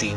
3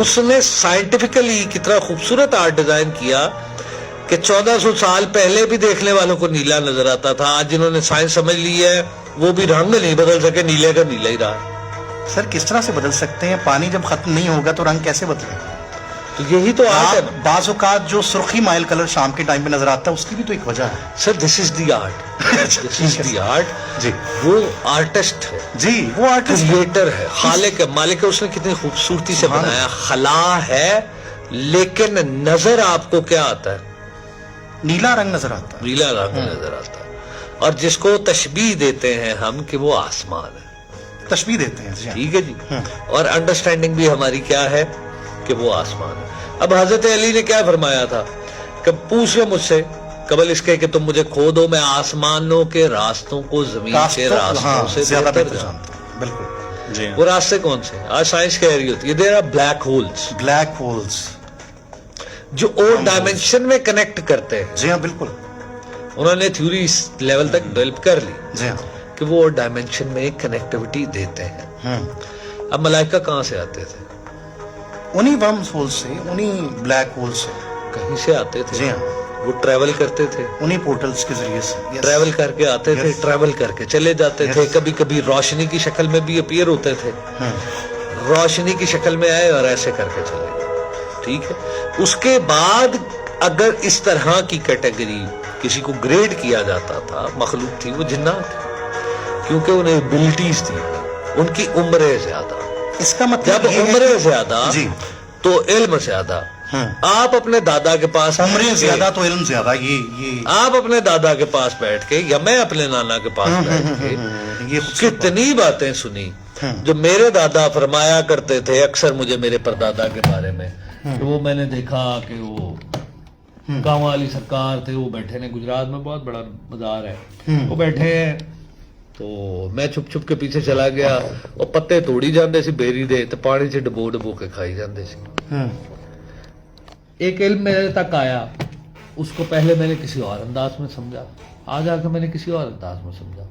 اس نے سائنٹیفکلی کتنا خوبصورت آرٹ ڈیزائن کیا کہ 1400 سال پہلے بھی دیکھنے والوں کو نیلا نظر آتا تھا. آج جنہوں نے سائنس سمجھ لی ہے وہ بھی رنگ نہیں بدل سکے, نیلے کا نیلا ہی رہا. سر کس طرح سے بدل سکتے ہیں؟ پانی جب ختم نہیں ہوگا تو رنگ کیسے بدلے گا؟ تو یہی تو آرٹ ہے بعض اوقات جو سرخی مائل کلر شام کے ٹائم پہ نظر آتا ہے اس کی بھی تو ایک وجہ ہے. سر. دس از the art, this is the art. جی وہ آرٹسٹ ہے, جی وہ آرٹسٹ کریٹر ہے, خالق ہے, مالک ہے. اس نے کتنی خوبصورتی سے بنایا. خلا ہے لیکن نظر آپ کو کیا آتا ہے؟ نیلا رنگ نظر آتا ہے. نیلا رنگ نظر آتا ہے. اور جس کو تشبیہ دیتے ہیں ہم کہ وہ آسمان ہے, تشبیہ دیتے ہیں. ٹھیک ہے جی. اور انڈرسٹینڈنگ بھی ہماری کیا ہے کہ وہ آسمان ہے. اب حضرت علی نے کیا فرمایا تھا کہ پوچھ لو مجھ سے قبل اس کے کہ تم مجھے کھو دو, میں آسمانوں کے راستوں کو زمین کے راستوں سے زیادہ بہتر بہتر جانتا ہوں. بالکل. جی وہ راستے کون سے؟ آج سائنس کہہ رہی ہوتی ہے there are black holes, black holes جو اور ڈائمینشن میں کنیکٹ کرتے ہیں. جی ہاں بالکل. انہوں نے تھیوری اس لیول تک ڈیولپ کر لی جی ہاں. کہ وہ اور ڈائمینشن میں کنیکٹیوٹی دیتے ہیں. اب ملائکہ کہاں سے آتے تھے؟ انہی ورم ہول سے, انہی بلیک ہول سے کہیں سے آتے تھے. جی ہاں. وہ ٹریول کرتے تھے, انہی پورٹلز کے ذریعے سے. ٹریول کر کے آتے تھے, ٹریول کر کے چلے جاتے تھے. کبھی کبھی روشنی کی شکل میں بھی اپیئر ہوتے تھے, روشنی کی شکل میں آئے اور ایسے کر کے چلے گئے. ٹھیک ہے. اس کے بعد اگر اس طرح کی کیٹیگری کسی کو گریڈ کیا جاتا تھا, مخلوق تھی وہ جنات تھی, کیونکہ انہیں ایبلٹیز تھی, ان کی عمریں زیادہ. اس کا مطلب جب عمریں زیادہ جی تو علم زیادہ. آپ اپنے دادا کے پاس عمریں زیادہ تو علم زیادہ. یہ آپ اپنے دادا کے پاس بیٹھ کے یا میں اپنے نانا کے پاس بیٹھ کے یہ کتنی باتیں سنی جو میرے دادا فرمایا کرتے تھے اکثر مجھے میرے پردادا کے بارے میں. وہ میں نے دیکھا کہ وہ گاؤں والی سرکار تھے, وہ بیٹھے نے, گجرات میں بہت بڑا بازار ہے, وہ بیٹھے ہیں تو میں چھپ چھپ کے پیچھے چلا گیا. وہ پتے توڑی جاندے سی بیری دے تے پانی چ ڈبو ڈبو کے کھائی جاندے سی. ایک علم میرے تک آیا, اس کو پہلے میں نے کسی اور انداز میں سمجھا, آج آ کے میں نے کسی اور انداز میں سمجھا.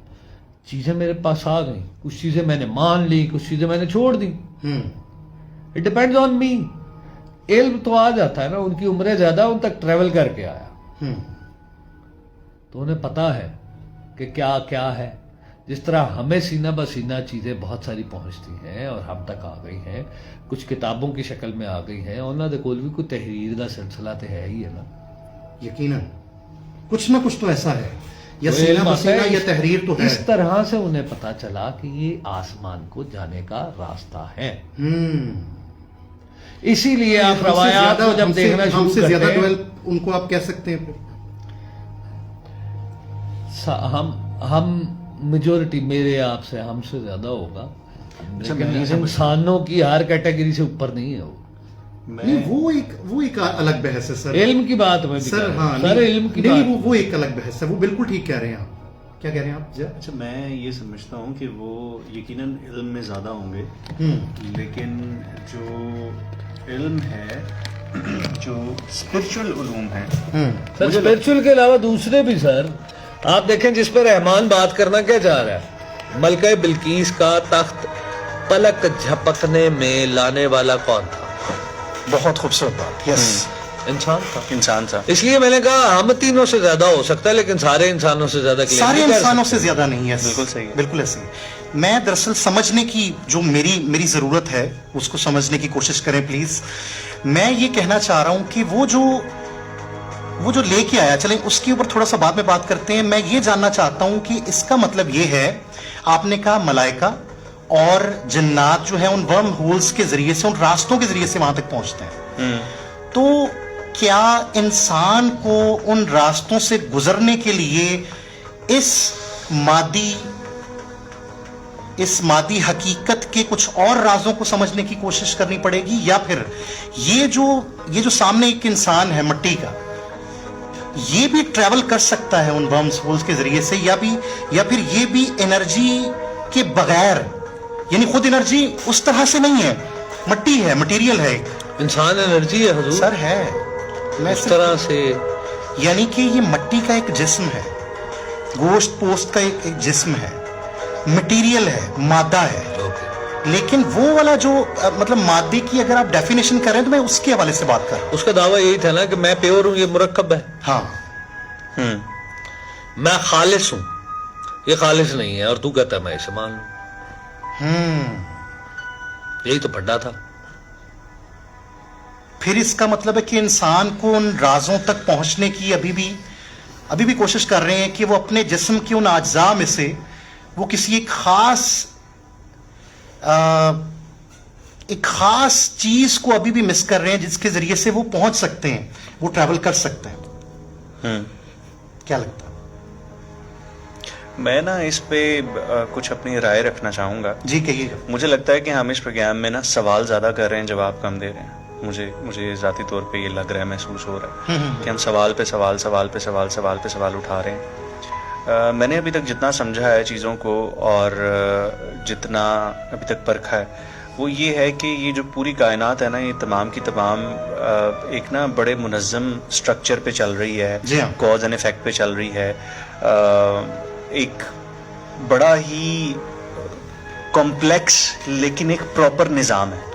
چیزیں میرے پاس آ گئیں, کچھ چیزیں میں نے مان لی, کچھ چیزیں میں نے چھوڑ دی. اٹ ڈپینڈز آن می. علم تو آ جاتا ہے نا, ان کی عمریں زیادہ, ان تک ٹریول کر کے آیا تو انہیں پتا ہے کہ کیا کیا ہے. جس طرح ہمیں سینہ بسینہ چیزیں بہت ساری پہنچتی ہیں اور ہم تک آ گئی ہیں, کچھ کتابوں کی شکل میں آ گئی ہیں, انہوں نے کول بھی کوئی تحریر کا سلسلہ تو ہے ہی ہے نا. یقیناً کچھ نہ کچھ تو ایسا ہے, یا سینہ بسینہ یا تحریر تو ہے. اس طرح سے انہیں پتا چلا کہ یہ آسمان کو جانے کا راستہ ہے. اسی لیے آپ روایات کو جب دیکھنا شروع کرتے ہیں, زیادہ ڈیولپ ان کو آپ کہہ سکتے ہیں. ہم میجورٹی میرے آپ سے ہم سے زیادہ ہوگا, لیکن انسانوں کی ہر کیٹیگری سے اوپر نہیں ہے. وہ ایک الگ بحث ہے سر. علم کی بات میں سر, ہاں سر علم کی بات وہ ایک الگ بحث ہے. وہ بالکل ٹھیک کہہ رہے ہیں آپ. کیا کہہ رہے ہیں آپ؟ اچھا, میں یہ سمجھتا ہوں کہ وہ یقیناً علم میں زیادہ ہوں گے, لیکن جو علم ہے, جو اسپرچل علوم ہے, سر اسپرچل کے علاوہ دوسرے بھی. سر آپ دیکھیں جس پہ رحمان بات کرنا کیا چاہ رہا ہے, ملکہ بلقیس کا تخت پلک جھپکنے میں لانے والا کون تھا؟ بہت خوبصورت بات. یس, انسان تھا. اس لیے میں نے کہا ہم تینوں سے زیادہ ہو سکتا ہے, لیکن سارے انسانوں سے زیادہ سارے انسانوں سے زیادہ نہیں ہے. بالکل صحیح, بالکل ایسے. میں دراصل سمجھنے کی جو میری ضرورت ہے اس کو سمجھنے کی کوشش کریں پلیز. میں یہ کہنا چاہ رہا ہوں کہ وہ جو لے کے آیا, چلیں اس کے اوپر تھوڑا سا بعد میں بات کرتے ہیں. میں یہ جاننا چاہتا ہوں کہ اس کا مطلب یہ ہے, آپ نے کہا ملائکہ اور جنات جو ہیں ان ورم ہولز کے ذریعے سے, ان راستوں کے ذریعے سے وہاں تک پہنچتے ہیں. تو کیا انسان کو ان راستوں سے گزرنے کے لیے اس مادی حقیقت کے کچھ اور رازوں کو سمجھنے کی کوشش کرنی پڑے گی, یا پھر یہ جو سامنے ایک انسان ہے مٹی کا, یہ بھی ٹریول کر سکتا ہے ان ورمز ہولز کے ذریعے سے, یا پھر یہ بھی انرجی کے بغیر, یعنی خود انرجی اس طرح سے نہیں ہے, مٹی ہے, مٹیریل ہے. انسان انرجی ہے حضور. سر ہے, میں اس طرح سے, یعنی کہ یہ مٹی کا ایک جسم ہے, گوشت پوست کا ایک جسم ہے, مٹیریل ہے, مادہ ہے. لیکن وہ والا جو مطلب مادے کی اگر آپ ڈیفینیشن کر رہے ہیں تو میں اس کے حوالے سے بات کر رہا ہوں. اس کا دعویٰ یہی تھا نا کہ میں پیور ہوں, یہ مرکب ہے. ہاں میں خالص ہوں, یہ خالص نہیں ہے, اور تو کہتا ہے میں اسے مان لوں. یہی تو پھڈا تھا. پھر اس کا مطلب ہے کہ انسان کو ان رازوں تک پہنچنے کی ابھی بھی کوشش کر رہے ہیں کہ وہ اپنے جسم کے ان اجزاء میں سے وہ کسی ایک خاص چیز کو ابھی بھی مس کر رہے ہیں جس کے ذریعے سے وہ پہنچ سکتے ہیں, وہ ٹریول کر سکتے ہیں. کیا لگتا ہے؟ میں نا اس پہ کچھ اپنی رائے رکھنا چاہوں گا. جی کہیے. مجھے لگتا ہے کہ ہم اس پروگرام میں نا سوال زیادہ کر رہے ہیں, جواب کم دے رہے ہیں. مجھے ذاتی طور پہ یہ لگ رہا ہے, محسوس ہو رہا ہے کہ ہم سوال پہ سوال اٹھا رہے ہیں. میں نے ابھی تک جتنا سمجھا ہے چیزوں کو اور جتنا ابھی تک پرکھا ہے وہ یہ ہے کہ یہ جو پوری کائنات ہے نا, یہ تمام کی تمام ایک نا بڑے منظم سٹرکچر پہ چل رہی ہے, کاز اینڈ ایفیکٹ پہ چل رہی ہے. ایک بڑا ہی کمپلیکس لیکن ایک پراپر نظام ہے.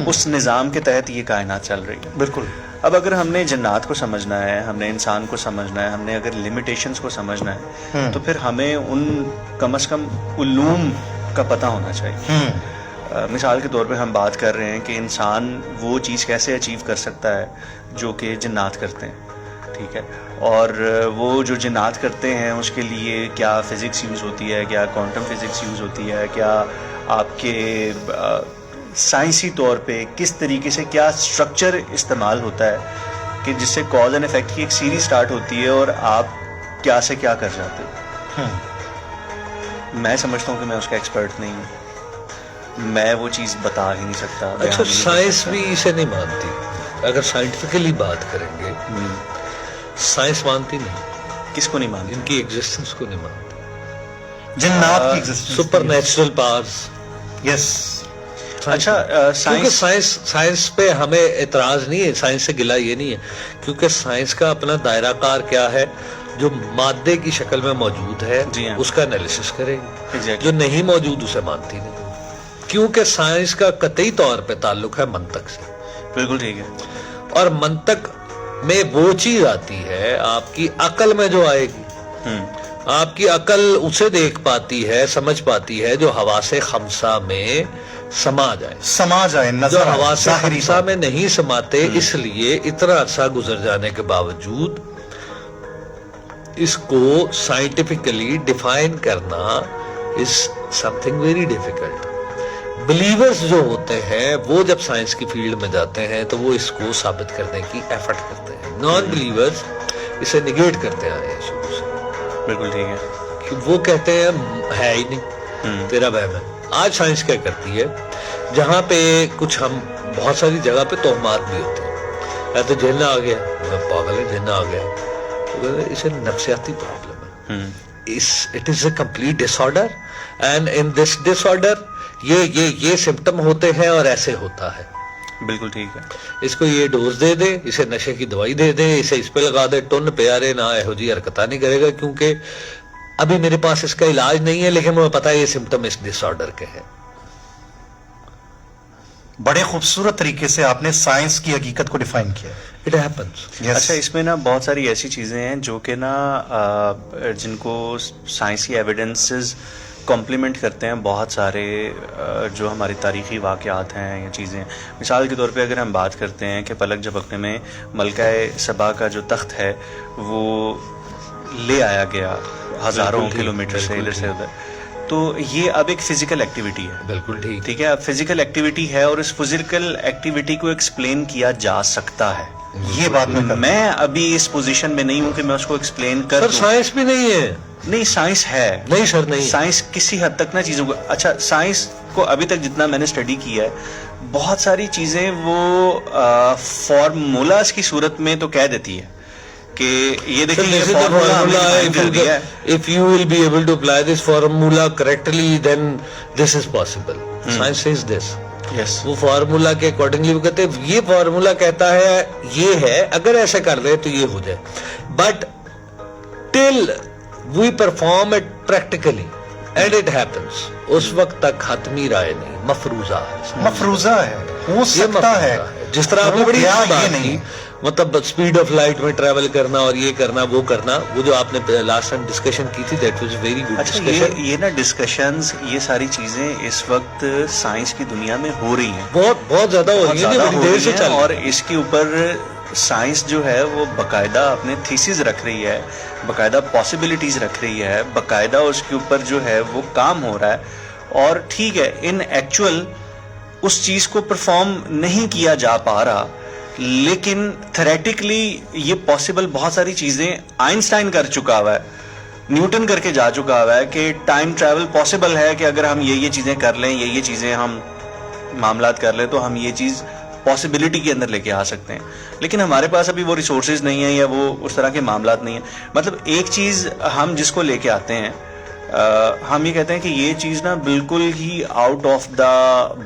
اس نظام کے تحت یہ کائنات چل رہی ہے. بالکل. اب اگر ہم نے جنات کو سمجھنا ہے, ہم نے انسان کو سمجھنا ہے, ہم نے اگر لمیٹیشنز کو سمجھنا ہے تو پھر ہمیں ان کم از کم علوم کا پتہ ہونا چاہیے. مثال کے طور پہ ہم بات کر رہے ہیں کہ انسان وہ چیز کیسے اچیو کر سکتا ہے جو کہ جنات کرتے ہیں, ٹھیک ہے, اور وہ جو جنات کرتے ہیں اس کے لیے کیا فزکس یوز ہوتی ہے, کیا کوانٹم فزکس یوز ہوتی ہے, کیا آپ کے سائنسی طور پہ کس طریقے سے کیا سٹرکچر استعمال ہوتا ہے کہ جس سے کاز اینڈ ایفیکٹ کی ایک سیریز سٹارٹ ہوتی ہے اور آپ کیا سے کیا کر جاتے ہو. میں سمجھتا ہوں کہ میں اس کا ایکسپرٹ نہیں ہوں, میں وہ چیز بتا ہی نہیں سکتا. اچھا, سائنس بھی اسے نہیں مانتی. اگر سائنٹیفکلی بات کریں گے, سائنس مانتی نہیں. کس کو نہیں مانتی؟ ان کی ایگزسٹنس کو نہیں مانتی. جنات کی ایگزسٹنس, سپر نیچرل پاورز. یس. اچھا, کیونکہ سائنس پہ ہمیں اعتراض نہیں ہے, سائنس سے گلا یہ نہیں ہے, کیونکہ سائنس کا اپنا دائرہ کار کیا ہے, جو مادے کی شکل میں موجود ہے اس کا انالیسس کرے گی, جو نہیں موجود اسے مانتی نہیں, کیونکہ سائنس کا قطعی طور پہ تعلق ہے منطق سے. بالکل ٹھیک ہے. اور منطق میں وہ چیز آتی ہے آپ کی عقل میں جو آئے گی. آپ کی عقل اسے دیکھ پاتی ہے, سمجھ پاتی ہے جو حواس خمسہ میں سما جائے, جو حواس خمسہ میں نہیں سماتے. اس لیے اتنا عرصہ گزر جانے کے باوجود اس کو سائنٹیفکلی ڈیفائن کرنا is something very difficult. Believers جو ہوتے ہیں وہ جب سائنس کی فیلڈ میں جاتے ہیں تو وہ اس کو ثابت کرنے کی ایفرٹ کرتے ہیں. نان بلیورز اسے نگیٹ کرتے آئے ہیں شروع سے. بالکل ٹھیک ہے. وہ کہتے ہیں ہے ہی نہیں, تیرا وہم ہے. آج سائنس کیا کرتی ہے, جہاں پہ کچھ ہم بہت ساری جگہ پہ تہمات بھی ہوتے ہیں, تو جھیلنا آ گیا, پاگل ہے, جھیلنا آ گیا, تو اسے نفسیاتی پرابلم ہے. It is a complete disorder, and in this disorder یہ سمپٹم ہوتے ہیں اور ایسے ہوتا ہے. بالکل ٹھیک ہے. اس کو یہ ڈوز دے دے, اسے نشے کی دوائی دے دے, اسے اس پہ لگا دے, ٹن پیارے نہ ایہو جی حرکتہ نہیں کرے گا, کیونکہ ابھی میرے پاس اس کا علاج نہیں ہے, لیکن مجھے پتا ہے یہ سمپٹم اس ڈس آرڈر کے ہیں. بڑے خوبصورت طریقے سے آپ نے سائنس کی حقیقت کو ڈیفائن کیا. It happens. اچھا, اس میں نا بہت ساری ایسی چیزیں ہیں جو کہ نا جن کو سائنسی ایویڈنسز کمپلیمنٹ کرتے ہیں. بہت سارے جو ہماری تاریخی واقعات ہیں یا چیزیں, مثال کے طور پہ اگر ہم بات کرتے ہیں کہ پلک جھپکنے میں ملکہ سبا کا جو تخت ہے وہ لے آیا گیا ہزاروں کلومیٹر سے ادھر سے ادھر, تو یہ اب ایک فزیکل ایکٹیویٹی ہے. بالکل ٹھیک ہے, اب فزیکل ایکٹیویٹی ہے اور اس فزیکل ایکٹیویٹی کو ایکسپلین کیا جا سکتا ہے. یہ بات میں ابھی اس پوزیشن میں نہیں ہوں کہ میں اس کو ایکسپلین کر دوں. سائنس بھی نہیں ہے. نہیں, سائنس ہے. نہیں سر, نہیں. سائنس کسی حد تک نا چیزوں کو, اچھا سائنس کو ابھی تک جتنا میں نے اسٹڈی کیا ہے, بہت ساری چیزیں وہ فارمولاز کی صورت میں تو کہہ دیتی ہے کہ یہ دیکھیں if you will be able to apply this formula correctly then this is possible. Science says this. وہ فارمولا کے اکارڈنگلی وہ کہتے ہیں یہ فارمولا کہتا ہے یہ ہے, اگر ایسے کر دے تو یہ ہو جائے, but till we perform it practically and it happens. اس وقت تک حتمی رائے نہیں, مفروضہ ہے, مفروضہ ہے, ہو یہ سکتا مفروضہ ہے. جس طرح آپ نے ہو بڑی گیا اچھی یہ بات نہیں. کی, مطلب اسپیڈ آف لائٹ میں ٹریول کرنا اور یہ کرنا وہ کرنا, وہ جو آپ نے لاسٹ ٹائم ڈسکشن کی تھی, دیٹ واز ویری گڈ اچھا ڈسکشن. یہ نا ڈسکشنز, یہ ساری چیزیں اس وقت سائنس کی دنیا میں ہو رہی ہیں, بہت زیادہ ہو بہت رہی ہے, زیادہ بڑی ہو دیر رہی سے ہیں, چل اور رہی ہے. اس کے اوپر سائنس جو ہے وہ باقاعدہ اپنے تھیسز رکھ رہی ہے, باقاعدہ پاسبلٹیز رکھ رہی ہے, باقاعدہ اس کے اوپر جو ہے وہ کام ہو رہا ہے. اور ٹھیک ہے, ان ایکچوئل اس چیز کو پرفارم نہیں کیا جا پا رہا, لیکن تھیریٹیکلی یہ پاسبل بہت ساری چیزیں آئنسٹائن کر چکا ہوا ہے, نیوٹن کر کے جا چکا ہوا ہے کہ ٹائم ٹریول پاسبل ہے, کہ اگر ہم یہ چیزیں کر لیں, یہ چیزیں ہم معاملات کر لیں, تو ہم یہ چیز پاسبلٹی کے اندر لے کے آ سکتے ہیں. لیکن ہمارے پاس ابھی وہ ریسورسز نہیں ہیں, یا وہ اس طرح کے معاملات نہیں ہیں. مطلب ایک چیز ہم جس کو لے کے آتے ہیں, ہم یہ کہتے ہیں کہ یہ چیز نا بالکل ہی آؤٹ آف دا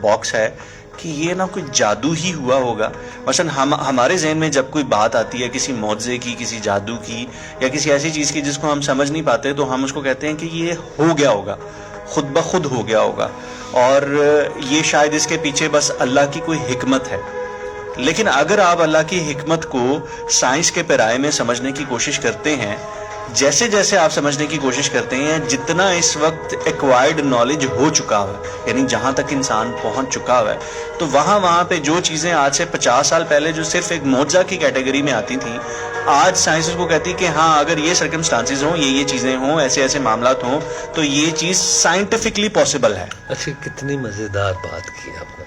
باکس ہے, کہ یہ نا کوئی جادو ہی ہوا ہوگا. مثلا ہمارے ذہن میں جب کوئی بات آتی ہے کسی معجزے کی, کسی جادو کی, یا کسی ایسی چیز کی جس کو ہم سمجھ نہیں پاتے, تو ہم اس کو کہتے ہیں کہ یہ ہو گیا ہوگا, خود بخود ہو گیا ہوگا, اور یہ شاید اس کے پیچھے بس اللہ کی کوئی حکمت ہے. لیکن اگر آپ اللہ کی حکمت کو سائنس کے پیرائے میں سمجھنے کی کوشش کرتے ہیں, جیسے جیسے آپ سمجھنے کی کوشش کرتے ہیں, جتنا اس وقت ایکوائرڈ نالج ہو چکا ہے, یعنی جہاں تک انسان پہنچ چکا ہے, تو وہاں پہ جو چیزیں آج سے 50 سال پہلے جو صرف ایک معجزہ کی کیٹیگری میں آتی تھیں, آج سائنس اس کو کہتی ہے کہ ہاں اگر یہ سرکمسٹانسز ہوں, یہ چیزیں ہوں, ایسے معاملات ہوں, تو یہ چیز سائنٹیفکلی پاسبل ہے. اچھا, کتنی مزیدار بات کی آپ نے.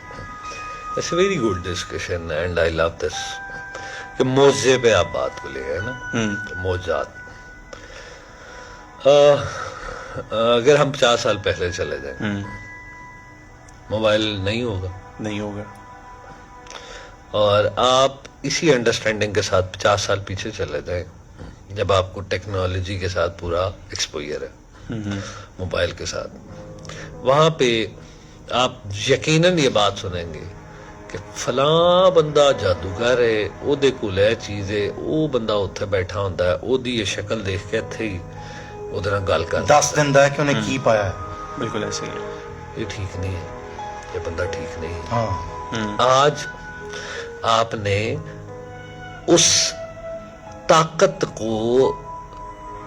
It's very good discussion and I love this, کہ معجزے پہ آپ بات کو لے گئے نا, معجزات. اگر ہم 50 سال پہلے چلے جائیں, موبائل نہیں ہوگا, اور آپ اسی انڈرسٹینڈنگ کے ساتھ 50 سال پیچھے چلے جائیں, جب آپ کو ٹیکنالوجی کے ساتھ پورا ایکسپوئر ہے, موبائل کے ساتھ, وہاں پہ آپ یقیناً یہ بات سنیں گے کہ فلاں بندہ جادوگر ہے, وہ دے کول ہے چیز ہے, وہ بندہ اتنے بیٹھا ہوتا ہے, وہ دی یہ شکل دیکھ کے تھے ہی وہ گل کر 10 دن دا ہے کہ انہیں کی پایا ہے. بالکل ایسے ہی ہے. یہ ٹھیک نہیں ہے, یہ بندہ ٹھیک نہیں ہے. ہاں, آج آپ نے اس طاقت کو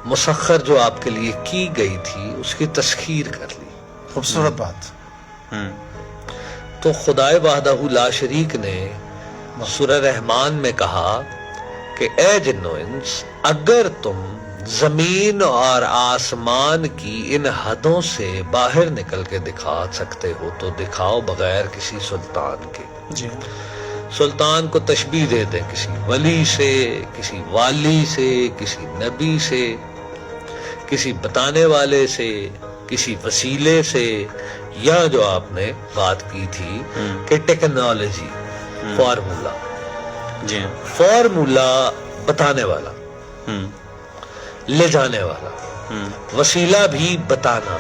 مسخر جو آپ کے لیے کی گئی تھی, اس کی تسخیر کر لی. خوبصورت بات. تو خدائے وحدہ لا شریک نے سورہ رحمان میں کہا کہ اے جنو انس, اگر تم زمین اور آسمان کی ان حدوں سے باہر نکل کے دکھا سکتے ہو تو دکھاؤ, بغیر کسی سلطان کے. جی, سلطان کو تشبیہ دے دیں کسی ولی سے, کسی والی سے, کسی نبی سے, کسی بتانے والے سے, کسی وسیلے سے, یا جو آپ نے بات کی تھی کہ ٹیکنالوجی, فارمولا, جی, فارمولا بتانے والا, لے جانے والا, وسیلہ بھی بتانا,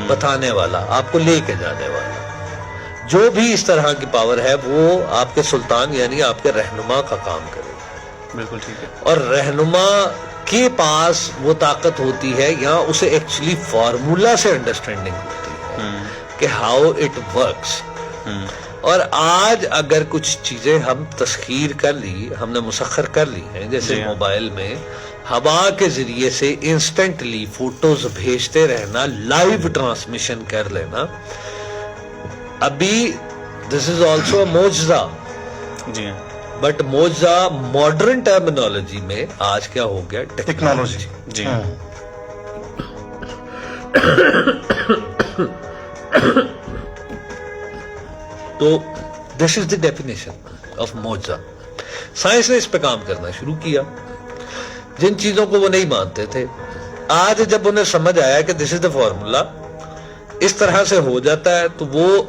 بتانے والا, آپ کو لے کے جانے والا, جو بھی اس طرح کی پاور ہے وہ آپ کے سلطان یعنی آپ کے رہنما کا کام کرے. بالکل ٹھیک ہے. اور رہنما کے پاس وہ طاقت ہوتی ہے, یا اسے ایکچولی فارمولا سے انڈرسٹینڈنگ ہوتی ہے کہ ہاؤ اٹ ورکس. اور آج اگر کچھ چیزیں ہم تسخیر کر لی, ہم نے مسخر کر لی ہیں, جیسے موبائل میں ہوا کے ذریعے سے انسٹنٹلی فوٹوز بھیجتے رہنا, لائیو ٹرانسمیشن کر لینا, ابھی دس از آلسو معجزہ. جی, بٹ معجزہ ماڈرن ٹرمینالوجی میں آج کیا ہو گیا, ٹیکنالوجی. جی, تو دس از دی ڈیفینیشن آف معجزہ. سائنس نے اس پہ کام کرنا شروع کیا, جن چیزوں کو وہ نہیں مانتے تھے, آج جب انہیں سمجھ آیا کہ دس از دا فارمولا, اس طرح سے ہو جاتا ہے, تو وہ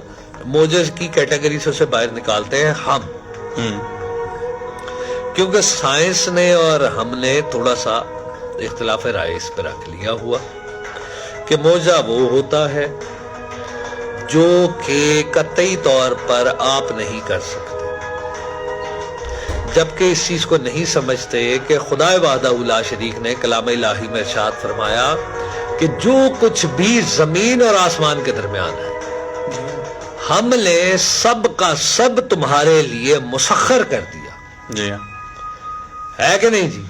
معجزہ کی کیٹیگری سے اسے باہر نکالتے ہیں ہم. کیونکہ سائنس نے اور ہم نے تھوڑا سا اختلاف رائے اس پہ رکھ لیا ہوا کہ معجزہ وہ ہوتا ہے جو کہ قطعی طور پر آپ نہیں کر سکتے, جبکہ اس چیز کو نہیں سمجھتے کہ خدا وحدہ لا شریک نے کلام الہی میں ارشاد فرمایا کہ جو کچھ بھی زمین اور آسمان کے درمیان ہے ہم نے سب کا سب تمہارے لیے مسخر کر دیا. جی ہاں. ہے کہ نہیں جی؟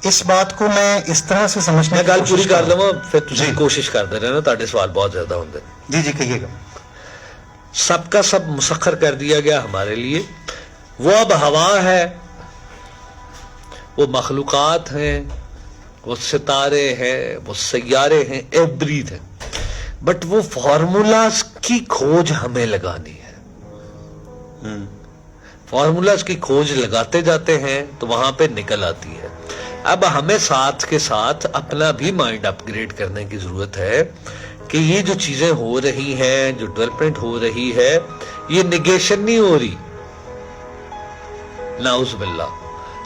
اس بات کو میں اس طرح سے سمجھنے میں کی گل کوشش پوری کر کروں. دوں پھر تسی جی. کوشش کرتے رہنا, تاڑے سوال بہت زیادہ ہوندے. جی جی کہیے گا. سب کا سب مسخر کر دیا گیا ہمارے لیے. وہ اب ہوا ہے, وہ مخلوقات ہیں, وہ ستارے ہیں, وہ سیارے ہیں, ایوری تھنگ. بٹ وہ فارمولاز کی کھوج ہمیں لگانی ہے. فارمولاز کی کھوج لگاتے جاتے ہیں تو وہاں پہ نکل آتی ہے. اب ہمیں ساتھ کے ساتھ اپنا بھی مائنڈ اپ گریڈ کرنے کی ضرورت ہے کہ یہ جو چیزیں ہو رہی ہیں, جو ڈیولپمنٹ ہو رہی ہے, یہ نگیشن نہیں ہو رہی, نعوذ باللہ,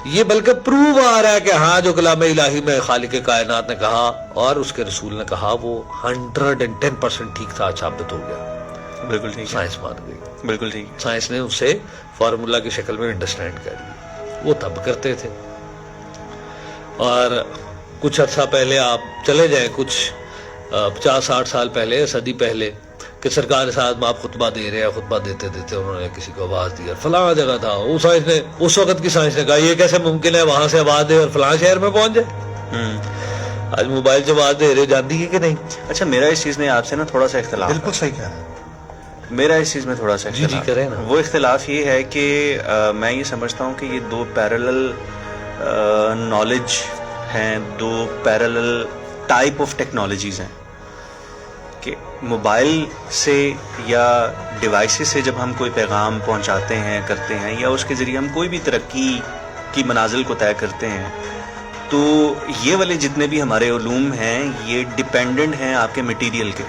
یہ بلکہ پروو آ رہا ہے کہ ہاں جو کلام الہی میں خالق کائنات نے کہا اور اس کے رسول نے کہا وہ 110% ٹھیک تھا, ثابت ہو گیا. بالکل ٹھیک ہے. سائنس مان گئی. بالکل ٹھیک ہے. سائنس نے اسے فارمولا کی شکل میں انڈرسٹینڈ کر لیا. وہ تب کرتے تھے. اور کچھ عرصہ پہلے آپ چلے جائیں, کچھ 50-60 سال پہلے, صدی پہلے, کہ سرکار صاحب آپ خطبہ دے رہے ہیں, خطبہ دیتے دیتے انہوں نے کسی کو آواز دی اور فلاں جگہ تھا. وہ سائنس نے, اس وقت کی سائنس نے کہا یہ کیسے ممکن ہے وہاں سے آواز دے اور فلاں شہر میں پہنچ جائے. آج موبائل سے آواز دے رہے, جانتی ہے کہ نہیں؟ اچھا, میرا اس چیز میں آپ سے نا تھوڑا سا اختلاف. بالکل صحیح کہہ رہے ہیں. میرا اس چیز میں تھوڑا سا جی اختلاف کریں نا. وہ اختلاف یہ ہے کہ میں یہ سمجھتا ہوں کہ یہ دو پیرالل نالج ہیں, دو پیرالل ٹائپ آف ٹیکنالوجیز ہیں. کہ موبائل سے یا ڈیوائسز سے جب ہم کوئی پیغام پہنچاتے ہیں, کرتے ہیں, یا اس کے ذریعے ہم کوئی بھی ترقی کی منازل کو طے کرتے ہیں, تو یہ والے جتنے بھی ہمارے علوم ہیں یہ ڈیپینڈنٹ ہیں آپ کے مٹیریل کے.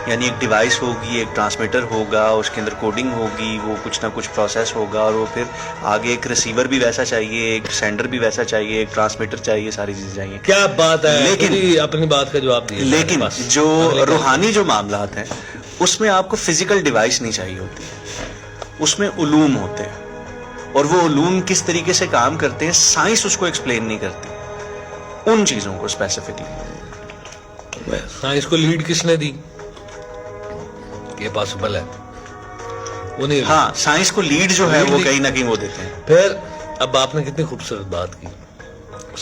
یعنی ایک ڈیوائس ہوگی, ایک ٹرانسمیٹر ہوگا, اس کے اندر کوڈنگ ہوگی, وہ کچھ نہ کچھ پروسیس ہوگا, اور وہ پھر آگے ایک ریسیور بھی ویسا چاہیے, ایک سینڈر بھی ویسا چاہیے, ایک ٹرانسمیٹر چاہیے, ساری چیزیں چاہیے. کیا بات ہے, لیکن اپنی بات کا جواب دیے. لیکن جو روحانی جو معاملات ہیں اس میں آپ کو فزیکل ڈیوائس نہیں چاہیے ہوتی, اس میں علوم ہوتے ہیں, اور وہ علوم کس طریقے سے کام کرتے ہیں سائنس اس کو ایکسپلین نہیں کرتی, ان چیزوں کو اسپیسیفکلی. سائنس کو لیڈ کس نے دی؟ یہ پاسبل ہے انہیں. ہاں, سائنس کو لیڈ جو ہے وہ کہیں نہ کہیں وہ دیتے ہیں. پھر اب آپ نے کتنی خوبصورت بات کی,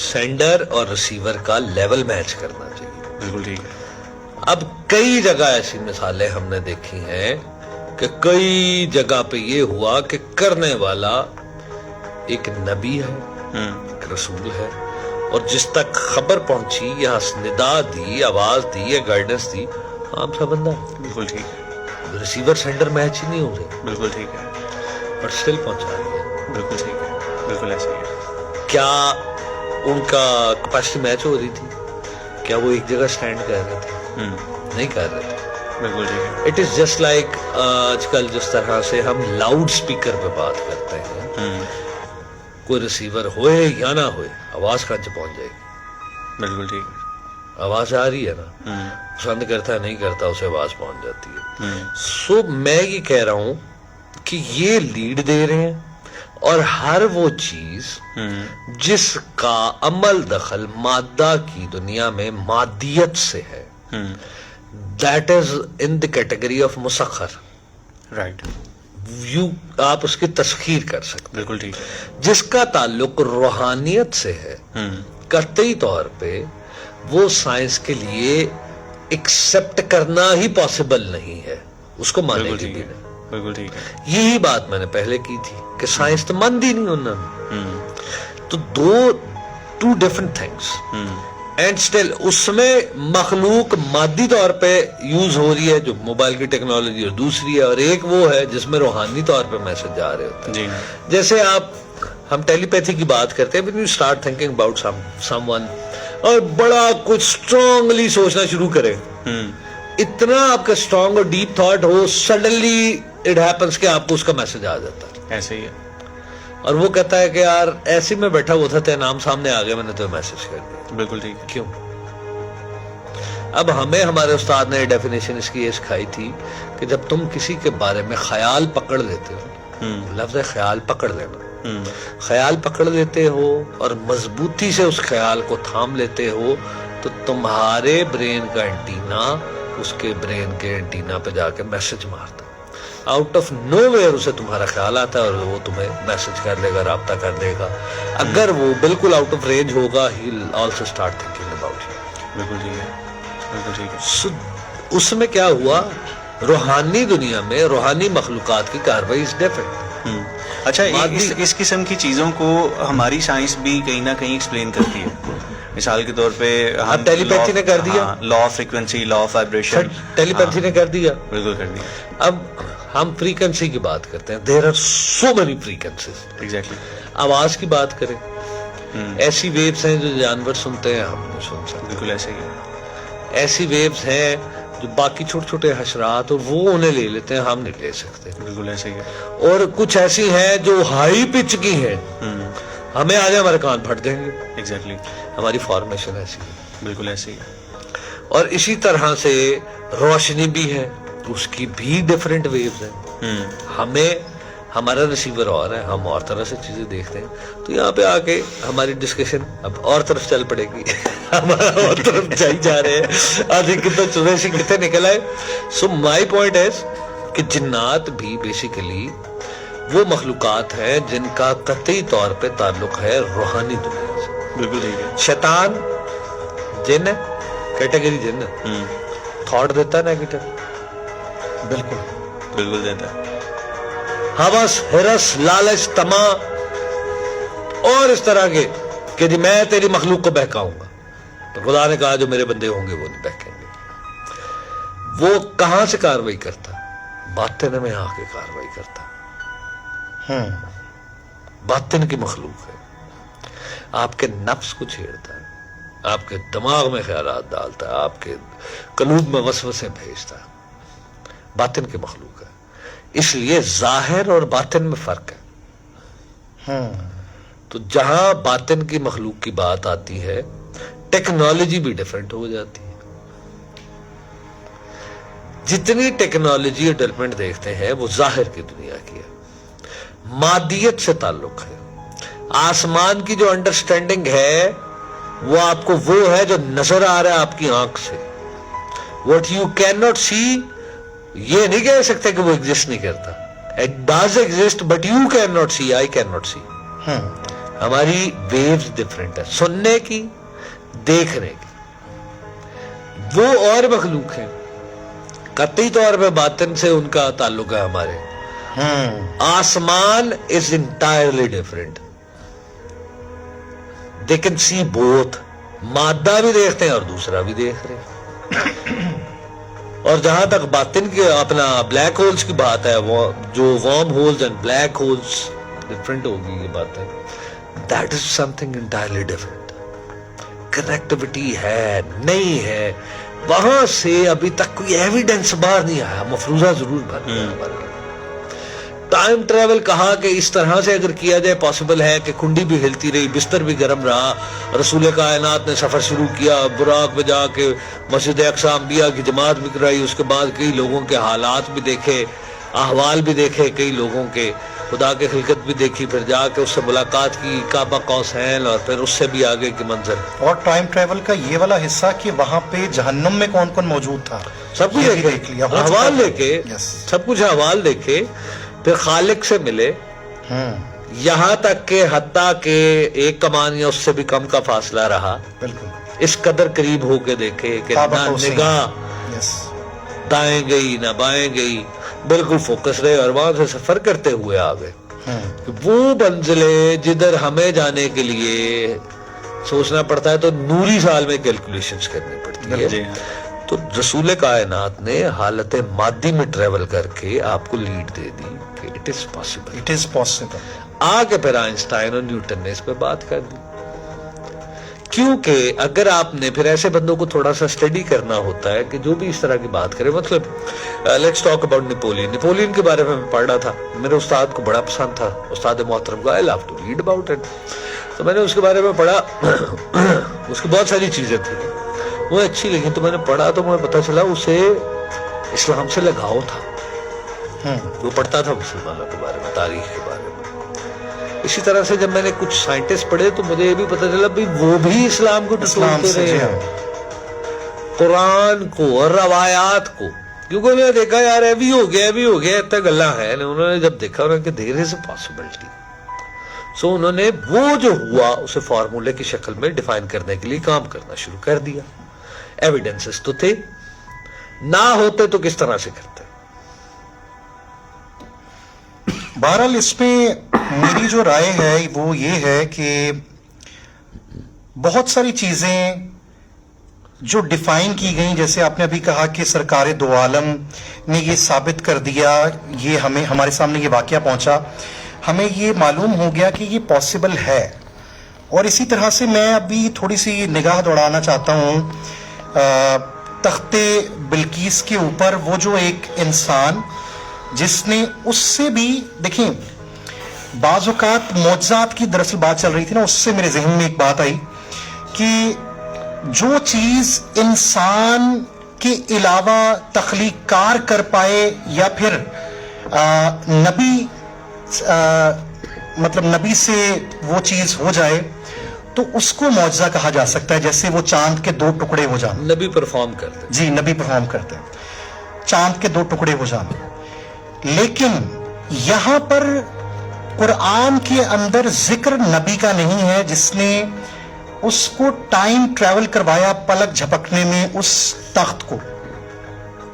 سینڈر اور ریسیور کا لیول میچ کرنا چاہیے. بالکل ٹھیک ہے. اب کئی جگہ ایسی مثالیں ہم نے دیکھی ہیں کہ کئی جگہ پہ یہ ہوا کہ کرنے والا ایک نبی ہے, ایک رسول ہے, اور جس تک خبر پہنچی یا ندا دی, آواز دی یا گائیڈنس دی, عام سا بندہ. بالکل ٹھیک ہے. ریسیور سینڈر میچ ہی نہیں ہو رہے, بالکل ٹھیک ہے. بٹ اسٹل پہنچا دیا. بالکل ٹھیک ہے. بالکل ایسا ہی ہے. کیا ان کا کیپیسٹی میچ ہو رہی تھی؟ کیا وہ ایک جگہ اسٹینڈ کر رہے تھے؟ نہیں کر رہے تھے. بالکل ٹھیک ہے. اٹ از جسٹ لائک آج کل جس طرح سے ہم لاؤڈ اسپیکر پہ بات کرتے ہیں, کوئی ریسیور ہوئے یا نہ ہوئے آواز کہاں سے پہنچ جائے گی. بالکل ٹھیک ہے. آواز آ رہی ہے نا, پسند کرتا ہے نہیں کرتا, اسے آواز پہنچ جاتی ہے. سو میں یہ کہہ رہا ہوں کہ یہ لیڈ دے رہے ہیں, اور ہر وہ چیز جس کا عمل دخل مادہ کی دنیا میں مادیت سے ہے, that is in the category of مسخر. رائٹ. آپ اس کی تسخیر کر سکتے. بالکل ٹھیک ہے. جس کا تعلق روحانیت سے ہے, قطعی طور پہ وہ سائنس کے لیے ایکسپٹ کرنا ہی پاسبل نہیں ہے, اس کو ماننے کی بھی نہیں. بالکل ٹھیک ہے. یہی بات میں نے پہلے کی تھی کہ سائنس تو مند ہی نہیں انہوں نے. تو two different things, and still اس میں مخلوق مادی طور پہ یوز ہو رہی ہے جو موبائل کی ٹیکنالوجی, اور دوسری ہے, اور ایک وہ ہے جس میں روحانی طور پہ میسج جا رہے ہوتے ہیں. جیسے ہم ٹیلی پیتھی کی بات کرتے ہیں, when you start thinking about someone, اور بڑا کچھ اسٹرانگلی سوچنا شروع کرے, اتنا آپ کا اسٹرانگ اور deep thought who, suddenly it happens کہ آپ کو اس کا میسج آ جاتا ہے. ایسے ہی ہے. اور وہ کہتا ہے کہ یار ایسے میں بیٹھا ہوا تھا, تیرا نام سامنے آ گیا, میں نے تو میسج کر دیا. بالکل ٹھیک ہے. کیوں؟ اب ہمیں ہمارے استاد نے ڈیفینیشن اس کی یہ سکھائی تھی کہ جب تم کسی کے بارے میں خیال پکڑ لیتے ہو, لفظ ہے خیال پکڑ لینا, خیال پکڑ لیتے ہو اور مضبوطی سے اس خیال کو تھام لیتے ہو, تو تو تمہارے برین کا اینٹینا اس کے برین کے اینٹینا پہ جا کے میسج مارتا، آؤٹ آف نو ویئر اسے تمہارا خیال آتا ہے اور وہ تمہیں میسج کر دے گا، رابطہ کر دے گا. اگر وہ بالکل آؤٹ آف رینج ہوگا he will also start thinking about you. بالکل ٹھیک ہے، بالکل ٹھیک ہے. اس میں کیا ہوا، روحانی دنیا میں روحانی مخلوقات کی کاروائی از ڈیفرنٹ. اچھا، اس قسم کی چیزوں کو ہماری سائنس بھی کہیں نہ کہیں ایکسپلین کرتی ہے. مثال کے طور پہ اب ٹیلی پیتھی نے کر دیا، law of frequency, law of vibration, telepathy نے کر دیا. بالکل کر دیا. اب ہم فریکوینسی کی بات کرتے ہیں، there are so many frequencies. Exactly. آواز کی بات کریں، ایسی ویوز ہیں جو جانور سنتے ہیں ہم نہیں سن سکتے. بالکل ایسے ہی. ایسی ویوز ہیں جو باقی چھوٹے چھوٹے حشرات اور وہ انہیں لے لیتے ہیں، ہم نہیں لے سکتے. بالکل ایسے ہی. اور کچھ ایسی ہیں جو ہائی پچ کی ہیں، ہمیں آ جائے ہمارے کان پھٹ جائیں گے. ایگزیکٹلی. ہماری فارمیشن ایسی ہے. بالکل ایسے ہی. اور اسی طرح سے روشنی بھی ہے، اس کی بھی ڈیفرنٹ ویوز ہیں. ہمیں ہمارا ریسیور اور ہے، ہم اور طرح سے چیزیں دیکھتے ہیں. تو یہاں پہ آ کے ہماری ڈسکشن اب اور طرف چل پڑے گی. ہمارا اور طرف جا رہے ہیں، آدھی کتنا چلے سے کتنے نکل آئے. سو مائی پوائنٹ ہے کہ جنات بھی بیسیکلی وہ مخلوقات ہیں جن کا قطعی طور پہ تعلق ہے روحانی دنیا سے. بالکل ٹھیک ہے. شیطان جن ہے، کیٹیگری جن ہے، تھاٹ دیتا ہے نیگیٹو. بالکل بالکل دیتا ہے. ہوس، ہرس، لالچ، طمع اور اس طرح کے کہ جی میں تیری مخلوق کو بہکاؤں گا. تو خدا نے کہا جو میرے بندے ہوں گے وہ نہیں بہکیں گے. وہ کہاں سے کاروائی کرتا؟ باطن میں آ کے کاروائی کرتا. باطن کی مخلوق ہے، آپ کے نفس کو چھیڑتا ہے، آپ کے دماغ میں خیالات ڈالتا ہے، آپ کے قلوب میں وسوسے بھیجتا ہے. باطن کی مخلوق ہے. اس لیے ظاہر اور باطن میں فرق ہے. تو جہاں باطن کی مخلوق کی بات آتی ہے، ٹیکنالوجی بھی ڈیفرنٹ ہو جاتی ہے. جتنی ٹیکنالوجی اور ڈیولپمنٹ دیکھتے ہیں وہ ظاہر کی دنیا کی ہے، مادیت سے تعلق ہے. آسمان کی جو انڈرسٹینڈنگ ہے وہ آپ کو وہ ہے جو نظر آ رہا ہے آپ کی آنکھ سے. What you can not see, یہ نہیں کہہ سکتے کہ وہ ایگزسٹ نہیں کرتا. It does exist but you can not see, I can not see. ہماری ویوز ڈفرینٹ ہے، سننے کی، دیکھنے کی. وہ اور مخلوق ہیں، قطعی طور پہ باطن سے ان کا تعلق ہے ہمارے. آسمان is entirely different. They can see both, مادہ بھی دیکھتے ہیں اور دوسرا بھی دیکھ رہے ہیں. اور جہاں تک باطن کی اپنا بلیک ہولز کی بات ہے، وہ جو warm holes and black holes different ہوگی، یہ بات ہے. That is some thing entirely different. Connectivity ہے نہیں ہے، وہاں سے ابھی تک کوئی ایویڈنس باہر نہیں آیا. مفروضہ ضرور بن. ٹائم ٹریول کہا کہ اس طرح سے اگر کیا جائے پاسبل ہے کہ کنڈی بھی ہلتی رہی، بستر بھی گرم رہا، رسول کائنات نے سفر شروع کیا، براق پہ جا کے مسجد اقصی انبیاء کی جماعت بھی کرائی، اس کے بعد کئی لوگوں کے حالات بھی دیکھے، احوال بھی دیکھے، کئی لوگوں کے خدا کی خلقت بھی دیکھی، پھر جا کے اس سے ملاقات کی، کعبہ قوسین، اور پھر اس سے بھی آگے کی منظر. اور ٹائم ٹریول کا یہ والا حصہ کہ وہاں پہ جہنم میں کون کون موجود تھا، سب کچھ دیکھ لیا، احوال دیکھے، سب کچھ احوال دیکھے. پھر خالق سے ملے، یہاں تک کہ حتیٰ کہ ایک کمان یا اس سے بھی کم کا فاصلہ رہا. بالکل اس قدر قریب ہو کے دیکھے کہ نہ نگاہ دائیں گئی نہ بائیں گئی، بالکل فوکس رہے، اور وہاں سے سفر کرتے ہوئے آ گئے. وہ منزلیں جدھر ہمیں جانے کے لیے سوچنا پڑتا ہے تو نوری سال میں کیلکولیشنز کرنی پڑتی ہے. تو رسول کائنات نے حالت مادی میں ٹریول کر کے آپ کو لیڈ دے دی کہ it is possible. It is possible. آ کے پھر آئنسٹائن اور نیوٹن نے اس پہ بات کر دی. کیونکہ اگر آپ نے پھر ایسے بندوں کو تھوڑا سا اسٹڈی کرنا ہوتا ہے کہ جو بھی اس طرح کی بات کرے. مطلب لیٹس ٹاک اباؤٹ نیپولین کے بارے میں پڑھ رہا تھا، میرے استاد کو بڑا پسند تھا، استاد محترم کو، I love to read about it. تو میں نے اس کے بارے میں پڑھا، اس کی بہت ساری چیزیں تھیں وہ اچھی لگی، تو میں نے پڑھا تو مجھے پتا چلا اسے اسلام سے لگاؤ تھا. وہ پڑھتا تھا مسلمانوں کے بارے میں، تاریخ کے بارے میں. اسی طرح سے جب میں نے کچھ سائنٹسٹ پڑھے تو مجھے یہ بھی پتا چلا بھی وہ بھی اسلام کو ٹٹولتے رہے ہیں. قرآن کو اور روایات کو, کیونکہ انہوں نے دیکھا یار یہ بھی ہو گیا اتنا گلا ہے, انہوں نے جب دیکھا انہوں نے کہ دیر از اے پاسبلٹی, سو انہوں نے وہ جو ہوا اسے فارمولے کی شکل میں ڈیفائن کرنے کے لیے کام کرنا شروع کر دیا. ایویڈنسز تو تھے, نہ ہوتے تو کس طرح سے کرتے. بہرحال اس پہ میری جو رائے ہے وہ یہ ہے کہ بہت ساری چیزیں جو ڈیفائن کی گئیں, جیسے آپ نے ابھی کہا کہ سرکار دو عالم نے یہ ثابت کر دیا, یہ ہمارے سامنے یہ واقعہ پہنچا, ہمیں یہ معلوم ہو گیا کہ یہ پاسبل ہے. اور اسی طرح سے میں ابھی تھوڑی سی نگاہ دوڑانا چاہتا ہوں تخت بلقیس کے اوپر. وہ جو ایک انسان جس نے اس سے بھی, دیکھیں بعض اوقات معجزات کی دراصل بات چل رہی تھی نا, اس سے میرے ذہن میں ایک بات آئی کہ جو چیز انسان کے علاوہ تخلیق کار کر پائے یا پھر نبی سے وہ چیز ہو جائے تو اس کو معجزہ کہا جا سکتا ہے. جیسے وہ چاند کے 2 ٹکڑے ہو جانا, نبی پرفارم کرتے, جی نبی پرفارم کرتے ہیں, چاند کے 2 ٹکڑے ہو جانا. لیکن یہاں پر قرآن کے اندر ذکر نبی کا نہیں ہے جس نے اس کو ٹائم ٹریول کروایا پلک جھپکنے میں اس تخت کو,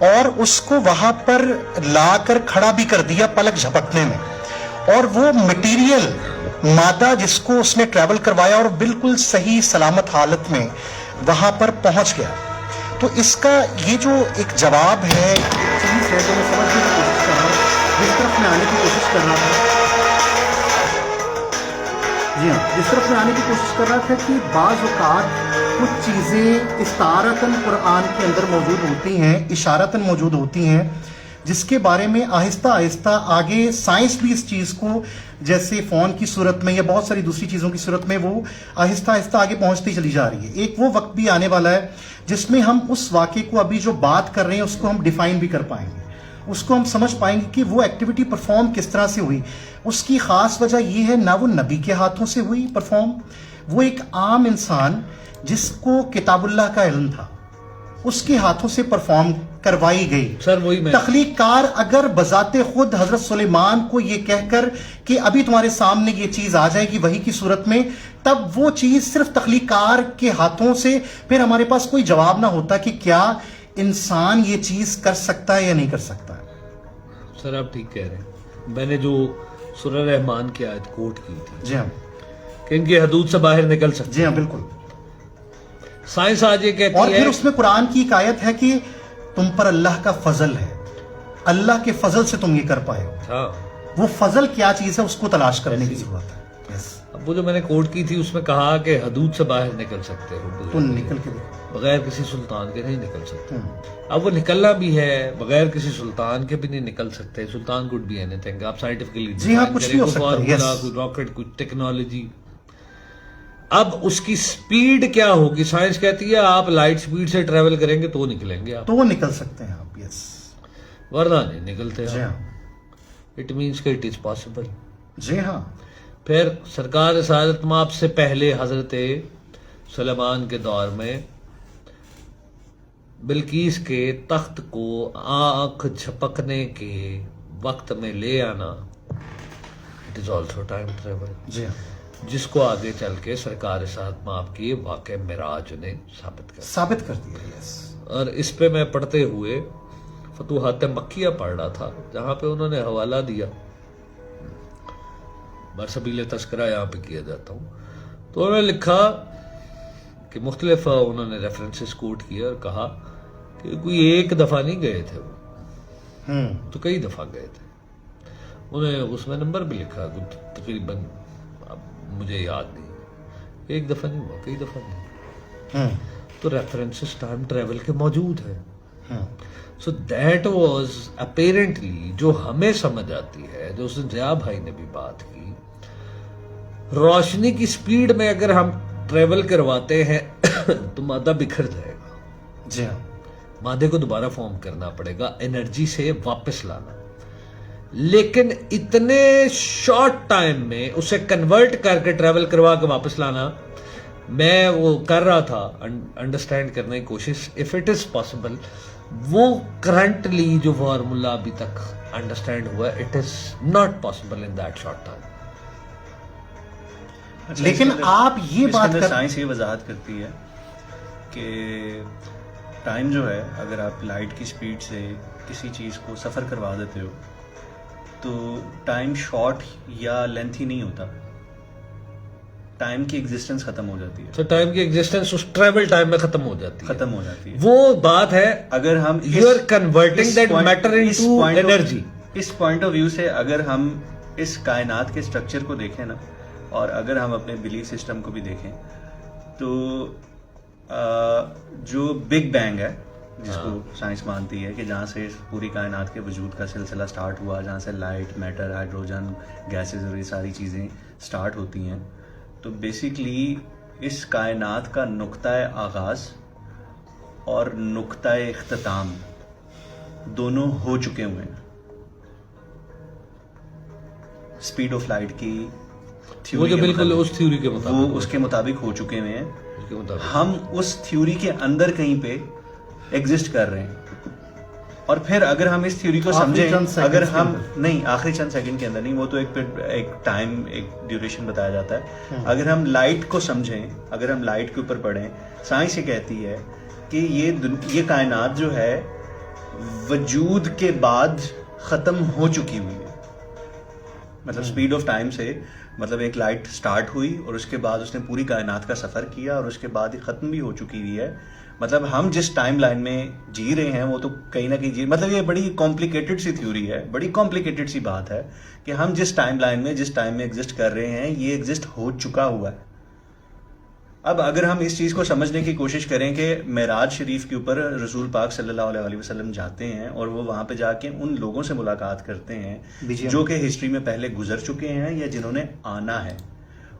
اور اس کو وہاں پر لا کر کھڑا بھی کر دیا پلک جھپکنے میں, اور وہ مٹیریل مادہ جس کو اس نے ٹریول کروایا اور بالکل صحیح سلامت حالت میں وہاں پر پہنچ گیا. تو اس کا یہ جو ایک جواب ہے, ایک چیز ہے جو میں سمجھنے کی کوشش کر رہا ہوں, جس طرف میں آنے کی کوشش کر رہا تھا, جی ہاں جس طرف میں آنے کی کوشش کر رہا تھا کہ بعض اوقات کچھ چیزیں استعارتاً قرآن کے اندر موجود ہوتی ہیں, اشارتاً موجود ہوتی ہیں, جس کے بارے میں آہستہ آہستہ آگے سائنس بھی اس چیز کو, جیسے فون کی صورت میں یا بہت ساری دوسری چیزوں کی صورت میں, وہ آہستہ آہستہ آگے پہنچتی چلی جا رہی ہے. ایک وہ وقت بھی آنے والا ہے جس میں ہم اس واقعے کو ابھی جو بات کر رہے ہیں اس کو ہم ڈیفائن بھی کر پائیں گے, اس کو ہم سمجھ پائیں گے کہ وہ ایکٹیویٹی پرفارم کس طرح سے ہوئی. اس کی خاص وجہ یہ ہے نہ وہ نبی کے ہاتھوں سے ہوئی پرفارم, وہ ایک عام انسان جس کو کتاب اللہ کا علم تھا اس کے ہاتھوں سے پرفارم کروائی گئی. سر وہی میں, تخلیق کار اگر بذات خود حضرت سلیمان کو یہ کہہ کر کہ ابھی تمہارے سامنے یہ چیز آ جائے گی وحی کی صورت میں, تب وہ چیز صرف تخلیق کار کے ہاتھوں سے, پھر ہمارے پاس کوئی جواب نہ ہوتا کہ کیا انسان یہ چیز کر سکتا ہے یا نہیں کر سکتا ہے. سر آپ ٹھیک کہہ رہے ہیں. میں نے جو سورہ رحمان کی آیت کوٹ کی تھی, جی ہاں, کہ ان کی حدود سے باہر نکل سکتے, جی ہاں بالکل. سائنس آج یہ کہتی ہے, اور پھر اس میں قرآن کی ایک آیت ہے کہ تم پر اللہ کا فضل ہے, اللہ کے فضل سے تم یہ کر پائے ہو. ہاں وہ فضل کیا چیز ہے اس کو تلاش کرنے کی ضرورت ہے. اب وہ جو میں نے کوٹ کی تھی اس میں کہا کہ حدود سے باہر نکل سکتے ہو, تو نکل کے دیکھو, بغیر کسی سلطان کے نہیں نکل سکتے. اب وہ نکلنا بھی ہے, بغیر کسی سلطان کے بھی نہیں نکل سکتے. سلطان کوڈ بھی اینی تھنگ, آپ سائنٹیفکلی جی ہاں کچھ بھی ہو سکتا ہے, کوئی راکٹ, کوئی ٹیکنالوجی. اب اس کی سپیڈ کیا ہوگی؟ سائنس کہتی ہے آپ لائٹ سپیڈ سے ٹریول کریں گے تو نکلیں گے آپ, تو وہ نکل سکتے ہیں آپ, یس, ورنہ نہیں نکلتے. جی ہاں, اٹ مینس کہ اٹ از پاسبل. جی ہاں. پھر سرکار سعادت مآب سے پہلے حضرت سلیمان کے دور میں بلقیس کے تخت کو آنکھ جھپکنے کے وقت میں لے آنا, it is also time travel. جی ہاں, جس کو آگے چل کے سرکار سعادت مآب کی واقع معراج نے ثابت کر دیا. یس. اور اس پہ میں پڑھتے ہوئے فتوحات مکیہ پڑھ رہا تھا, جہاں پہ انہوں نے حوالہ دیا, برسبیل تذکرہ یہاں پہ کیا جاتا ہوں, تو انہوں نے لکھا کہ مختلف انہوں نے ریفرنسز کوٹ کیا اور کہا کہ کوئی ایک دفعہ نہیں گئے تھے وہ, تو کئی دفعہ گئے تھے. انہیں اس میں نمبر بھی لکھا, تقریباً مجھے یاد نہیں, ایک دفعہ نہیں ہوا, کئی دفعہ نہیں. تو ریفرنسز ٹائم ٹریول کے موجود ہیں. سو دیٹ واز اپیرنٹلی جو ہمیں سمجھ آتی ہے, جو اس دن ضیاء بھائی نے بھی بات کی, روشنی کی سپیڈ میں اگر ہم ٹریول کرواتے ہیں تو مادہ بکھر جائے گا. جی ہاں, مادے کو دوبارہ فارم کرنا پڑے گا, انرجی سے واپس لانا. لیکن اتنے شارٹ ٹائم میں اسے کنورٹ کر کے ٹریول کروا کے واپس لانا, میں وہ کر رہا تھا انڈرسٹینڈ کرنے کی کوشش, اف اٹ از پاسبل, وہ کرنٹلی جو فارمولا ابھی تک انڈرسٹینڈ ہوا ہے, it is not possible in that short time. لیکن آپ یہ بات کر, سائنس یہ وضاحت کرتی ہے کہ ٹائم جو ہے, اگر آپ لائٹ کی سپیڈ سے کسی چیز کو سفر کروا دیتے ہو تو ٹائم شارٹ یا لینتھی نہیں ہوتا, ٹائم کی ایگزسٹنس ختم ہو جاتی ہے. تو ٹائم کی ایگزسٹنس اس ٹریول ٹائم میں ختم ہو جاتی ہے, ختم ہو جاتی ہے. وہ بات ہے. اگر ہم you are converting that matter into energy. اس پوائنٹ آف ویو سے اگر ہم اس کائنات کے اسٹرکچر کو دیکھیں نا, اور اگر ہم اپنے بلیف سسٹم کو بھی دیکھیں, تو جو بگ بینگ ہے جس کو سائنس مانتی ہے کہ جہاں سے پوری کائنات کے وجود کا سلسلہ سٹارٹ ہوا, جہاں سے لائٹ, میٹر, ہائیڈروجن, گیسز اور یہ ساری چیزیں سٹارٹ ہوتی ہیں, تو بیسیکلی اس کائنات کا نقطۂ آغاز اور نقطۂ اختتام دونوں ہو چکے ہوئے ہیں. اسپیڈ آف لائٹ کی وہ جو بالکل اس تھیوری کے مطابق, وہ اس کے مطابق ہو چکے ہوئے ہیں. اس کے مطابق ہم اس تھیوری کے اندر کہیں پہ ایگزسٹ کر رہے ہیں, اور پھر اگر ہم اس تھیوری کو سمجھیں, اگر ہم نہیں آخری چند سیکنڈ کے اندر نہیں, وہ تو ایک ٹائم, ایک ڈیوریشن بتایا جاتا ہے. اگر ہم لائٹ کو سمجھیں, اگر ہم لائٹ کے اوپر پڑھیں, سائنس یہ کہتی ہے کہ یہ کائنات جو ہے وجود کے بعد ختم ہو چکی ہوئی ہے. مطلب اسپیڈ آف ٹائم سے مطلب ایک لائٹ سٹارٹ ہوئی اور اس کے بعد اس نے پوری کائنات کا سفر کیا اور اس کے بعد یہ ختم بھی ہو چکی ہوئی ہے. مطلب ہم جس ٹائم لائن میں جی رہے ہیں وہ تو کہیں نہ کہیں مطلب یہ بڑی کمپلیکیٹڈ سی تھیوری ہے, بڑی کمپلیکیٹڈ سی بات ہے کہ ہم جس ٹائم لائن میں جس ٹائم میں ایگزسٹ کر رہے ہیں یہ ایگزسٹ ہو چکا ہوا ہے. اب اگر ہم اس چیز کو سمجھنے کی کوشش کریں کہ معراج شریف کے اوپر رسول پاک صلی اللہ علیہ وسلم جاتے ہیں اور وہ وہاں پہ جا کے ان لوگوں سے ملاقات کرتے ہیں جو کہ ہسٹری میں پہلے گزر چکے ہیں یا جنہوں نے آنا ہے,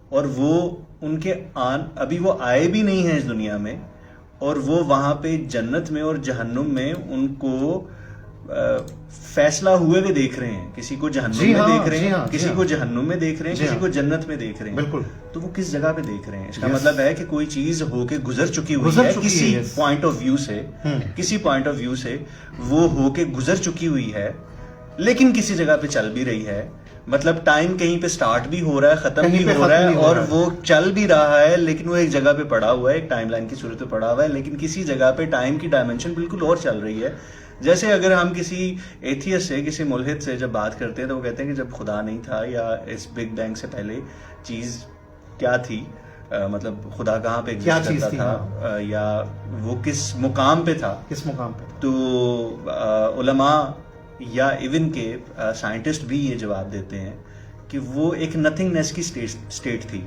اور وہ ان کے ابھی وہ آئے بھی نہیں ہیں اس دنیا میں, اور وہ وہاں پہ جنت میں اور جہنم میں ان کو فیصلہ ہوئے ہوئے دیکھ رہے ہیں. کسی کو جہنم میں دیکھ رہے ہیں, کسی کو جہنم میں دیکھ رہے ہیں, کسی کو جنت میں دیکھ رہے ہیں. بالکل. تو وہ کس جگہ پہ دیکھ رہے ہیں, اس کا مطلب ہے کہ کوئی چیز ہو کے گزر چکی ہوئی ہے کسی پوائنٹ آف ویو سے, کسی پوائنٹ آف ویو سے وہ ہو کے گزر چکی ہوئی ہے, لیکن کسی جگہ پہ چل بھی رہی ہے. مطلب ٹائم کہیں پہ سٹارٹ بھی ہو رہا ہے, ختم بھی ہو رہا ہے, اور وہ چل بھی رہا ہے, لیکن وہ ایک جگہ پہ پڑا ہوا ہے, ایک ٹائم لائن کی صورت میں پڑا ہوا ہے, لیکن کسی جگہ پہ ٹائم کی ڈائمینشن بالکل اور چل رہی ہے. جیسے اگر ہم کسی ایتھیسٹ سے, کسی ملحد سے جب بات کرتے ہیں تو وہ کہتے ہیں کہ جب خدا نہیں تھا یا اس بگ بینگ سے پہلے چیز کیا تھی, مطلب خدا کہاں پہ ایگزسٹ کرتا تھا یا وہ کس مقام پہ تھا, کس مقام پہ. تو علماء یا ایون کے سائنٹسٹ بھی یہ جواب دیتے ہیں کہ وہ ایک نتھنگنیس کی اسٹیٹ تھی,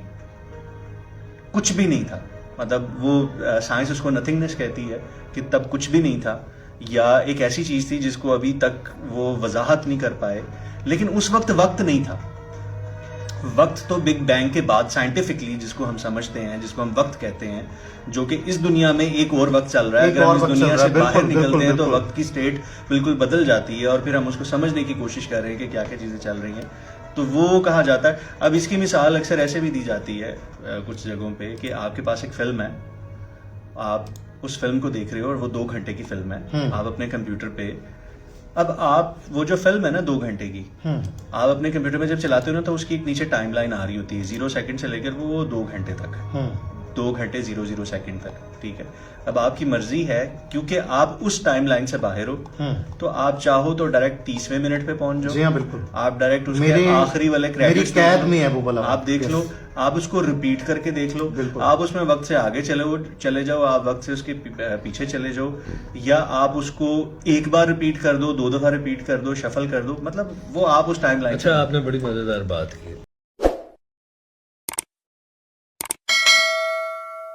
کچھ بھی نہیں تھا. مطلب وہ سائنس اس کو نتھنگنیس کہتی ہے کہ تب کچھ بھی نہیں تھا, یا ایک ایسی چیز تھی جس کو ابھی تک وہ وضاحت نہیں کر پائے, لیکن اس وقت وقت نہیں تھا. وقت تو بگ بینگ کے بعد سائنٹیفکلی جس کو ہم سمجھتے ہیں, جس کو ہم وقت کہتے ہیں, جو کہ اس دنیا میں ایک اور وقت چل رہا ہے, اگر ہم اس دنیا سے باہر نکلتے ہیں تو وقت کی سٹیٹ بالکل بدل جاتی ہے, اور پھر ہم اس کو سمجھنے کی کوشش کر رہے ہیں کہ کیا کیا چیزیں چل رہی ہیں. تو وہ کہا جاتا ہے. اب اس کی مثال اکثر ایسے بھی دی جاتی ہے کچھ جگہوں پہ کہ آپ کے پاس ایک فلم ہے, آپ اس فلم کو دیکھ رہے ہو اور وہ 2 گھنٹے کی فلم ہے, آپ اپنے کمپیوٹر پہ, اب آپ وہ جو فلم ہے نا 2 گھنٹے کی, آپ اپنے کمپیوٹر میں جب چلاتے ہو نا تو اس کی ایک نیچے ٹائم لائن آ رہی ہوتی ہے 0 سیکنڈ سے لے کر وہ 2 گھنٹے تک, 2 گھنٹے 00 سیکنڈ تک. ٹھیک ہے, اب آپ کی مرضی ہے کیونکہ آپ اس ٹائم لائن سے باہر ہو, تو آپ چاہو تو ڈائریکٹ 30ویں منٹ پہ پہنچ جاؤ. جی ہاں بالکل. آپ ڈائریکٹ اس کے آخری والے کریڈٹس قید میں ہے وہ والا, آپ دیکھ لو, آپ اس کو ریپیٹ کر کے دیکھ لو, آپ اس میں وقت سے آگے چلے جاؤ, آپ وقت سے اس کے پیچھے چلے جاؤ, یا آپ اس کو ایک بار ریپیٹ کر دو, 2 دفعہ ریپیٹ کر دو, شفل کر دو, مطلب وہ آپ اس ٹائم لائن. اچھا, آپ نے بڑی مزیدار بات کی.